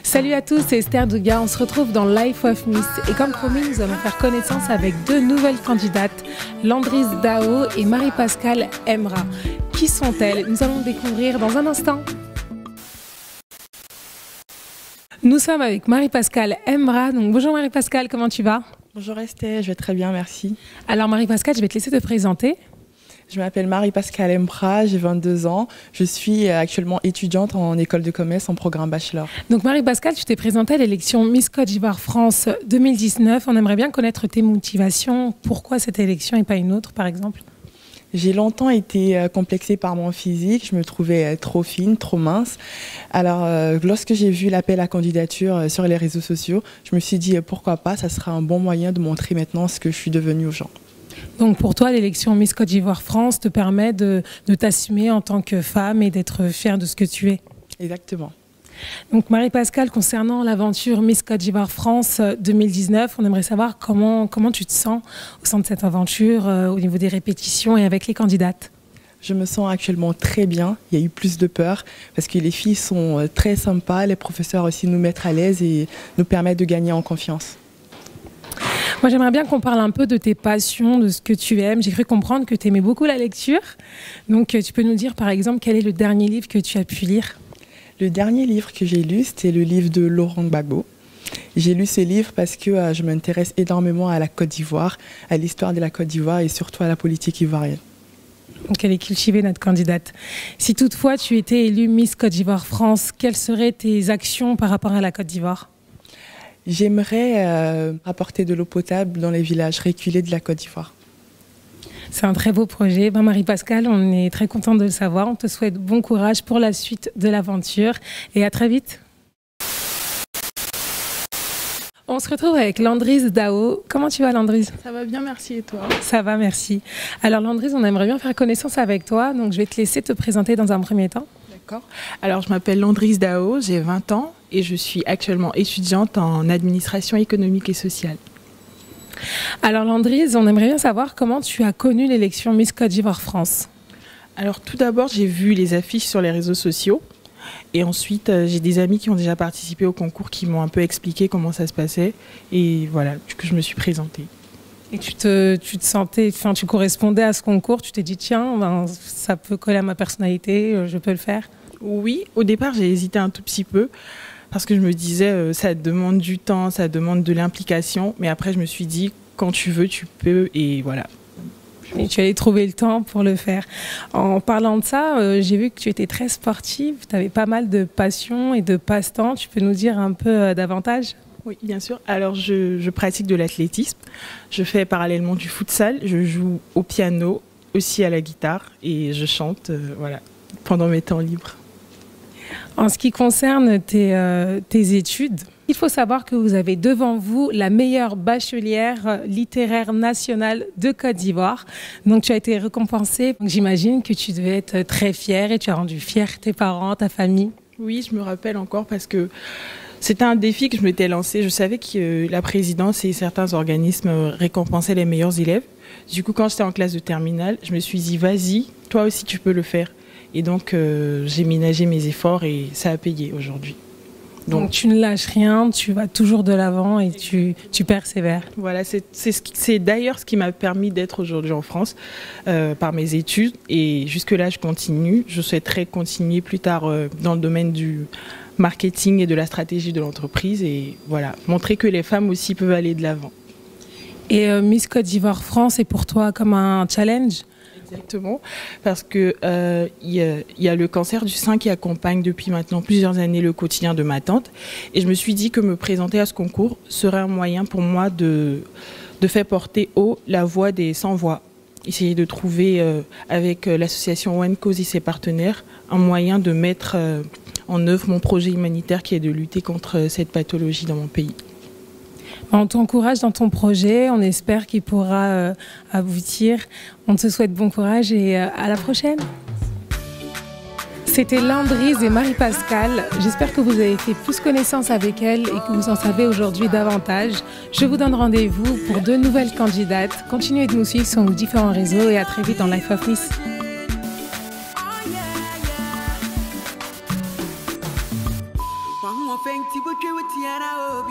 Salut à tous, c'est Esther Douga. On se retrouve dans Life of Miss. Et comme promis, nous allons faire connaissance avec deux nouvelles candidates, Landryse Dao et Marie-Pascale Emra. Qui sont-elles? Nous allons découvrir dans un instant. Nous sommes avec Marie-Pascale Emra. Donc, bonjour Marie-Pascale, comment tu vas? Bonjour Esther, je vais très bien, merci. Alors Marie-Pascale, je vais te laisser te présenter. Je m'appelle Marie-Pascale Emra, j'ai 22 ans. Je suis actuellement étudiante en école de commerce en programme bachelor. Donc Marie-Pascale, tu t'es présentée à l'élection Miss Côte d'Ivoire France 2019. On aimerait bien connaître tes motivations. Pourquoi cette élection et pas une autre, par exemple? J'ai longtemps été complexée par mon physique. Je me trouvais trop fine, trop mince. Alors, lorsque j'ai vu l'appel à candidature sur les réseaux sociaux, je me suis dit pourquoi pas, ça sera un bon moyen de montrer maintenant ce que je suis devenue aux gens. Donc pour toi, l'élection Miss Côte d'Ivoire France te permet de t'assumer en tant que femme et d'être fière de ce que tu es. Exactement. Donc Marie-Pascale, concernant l'aventure Miss Côte d'Ivoire France 2019, on aimerait savoir comment tu te sens au sein de cette aventure, au niveau des répétitions et avec les candidates. Je me sens actuellement très bien. Il y a eu plus de peur parce que les filles sont très sympas. Les professeurs aussi nous mettent à l'aise et nous permettent de gagner en confiance. Moi, j'aimerais bien qu'on parle un peu de tes passions, de ce que tu aimes. J'ai cru comprendre que tu aimais beaucoup la lecture. Donc, tu peux nous dire, par exemple, quel est le dernier livre que tu as pu lire? Le dernier livre que j'ai lu, c'était le livre de Laurent Gbagbo. J'ai lu ce livre parce que je m'intéresse énormément à la Côte d'Ivoire, à l'histoire de la Côte d'Ivoire et surtout à la politique ivoirienne. Donc, elle est cultivée, notre candidate. Si toutefois tu étais élue Miss Côte d'Ivoire France, quelles seraient tes actions par rapport à la Côte d'Ivoire? J'aimerais apporter de l'eau potable dans les villages reculés de la Côte d'Ivoire. C'est un très beau projet. Marie-Pascale, on est très content de le savoir. On te souhaite bon courage pour la suite de l'aventure et à très vite. On se retrouve avec Landryse Dao. Comment tu vas, Landryse? Ça va bien, merci. Et toi? Ça va, merci. Alors Landryse, on aimerait bien faire connaissance avec toi. Donc je vais te laisser te présenter dans un premier temps. D'accord. Alors je m'appelle Landryse Dao, j'ai 20 ans et je suis actuellement étudiante en administration économique et sociale. Alors Landryse, on aimerait bien savoir comment tu as connu l'élection Miss Côte d'Ivoire France. Alors tout d'abord, j'ai vu les affiches sur les réseaux sociaux et ensuite j'ai des amis qui ont déjà participé au concours qui m'ont un peu expliqué comment ça se passait et voilà, que je me suis présentée. Et tu te sentais, enfin tu correspondais à ce concours, tu t'es dit tiens, ben, ça peut coller à ma personnalité, je peux le faire? Oui, au départ j'ai hésité un tout petit peu parce que je me disais ça demande du temps, ça demande de l'implication, mais après je me suis dit quand tu veux tu peux et voilà. Et tu allais trouver le temps pour le faire. En parlant de ça, j'ai vu que tu étais très sportive, tu avais pas mal de passion et de passe-temps, tu peux nous dire un peu davantage? Oui, bien sûr. Alors, je pratique de l'athlétisme. Je fais parallèlement du futsal. Je joue au piano, aussi à la guitare et je chante voilà, pendant mes temps libres. En ce qui concerne tes études, il faut savoir que vous avez devant vous la meilleure bachelière littéraire nationale de Côte d'Ivoire. Donc, tu as été récompensée. J'imagine que tu devais être très fière et tu as rendu fière tes parents, ta famille. Oui, je me rappelle encore parce que c'était un défi que je m'étais lancé. Je savais que la présidence et certains organismes récompensaient les meilleurs élèves. Du coup, quand j'étais en classe de terminale, je me suis dit, vas-y, toi aussi tu peux le faire. Et donc, j'ai ménagé mes efforts et ça a payé aujourd'hui. Donc, tu ne lâches rien, tu vas toujours de l'avant et tu persévères. Voilà, c'est d'ailleurs ce qui m'a permis d'être aujourd'hui en France par mes études. Et jusque-là, je continue. Je souhaiterais continuer plus tard dans le domaine du marketing et de la stratégie de l'entreprise et voilà, montrer que les femmes aussi peuvent aller de l'avant. Et Miss Côte d'Ivoire France est pour toi comme un challenge? Exactement, parce que y a le cancer du sein qui accompagne depuis maintenant plusieurs années le quotidien de ma tante et je me suis dit que me présenter à ce concours serait un moyen pour moi de faire porter haut la voix des sans-voix. Essayer de trouver avec l'association One Cause et ses partenaires un moyen de mettre en œuvre mon projet humanitaire qui est de lutter contre cette pathologie dans mon pays. On t'encourage dans ton projet, on espère qu'il pourra aboutir. On te souhaite bon courage et à la prochaine. C'était Landryse et Marie-Pascale. J'espère que vous avez fait plus connaissance avec elles et que vous en savez aujourd'hui davantage. Je vous donne rendez-vous pour deux nouvelles candidates. Continuez de nous suivre sur nos différents réseaux et à très vite dans Life of Miss. Think Tibu Kiwiti and I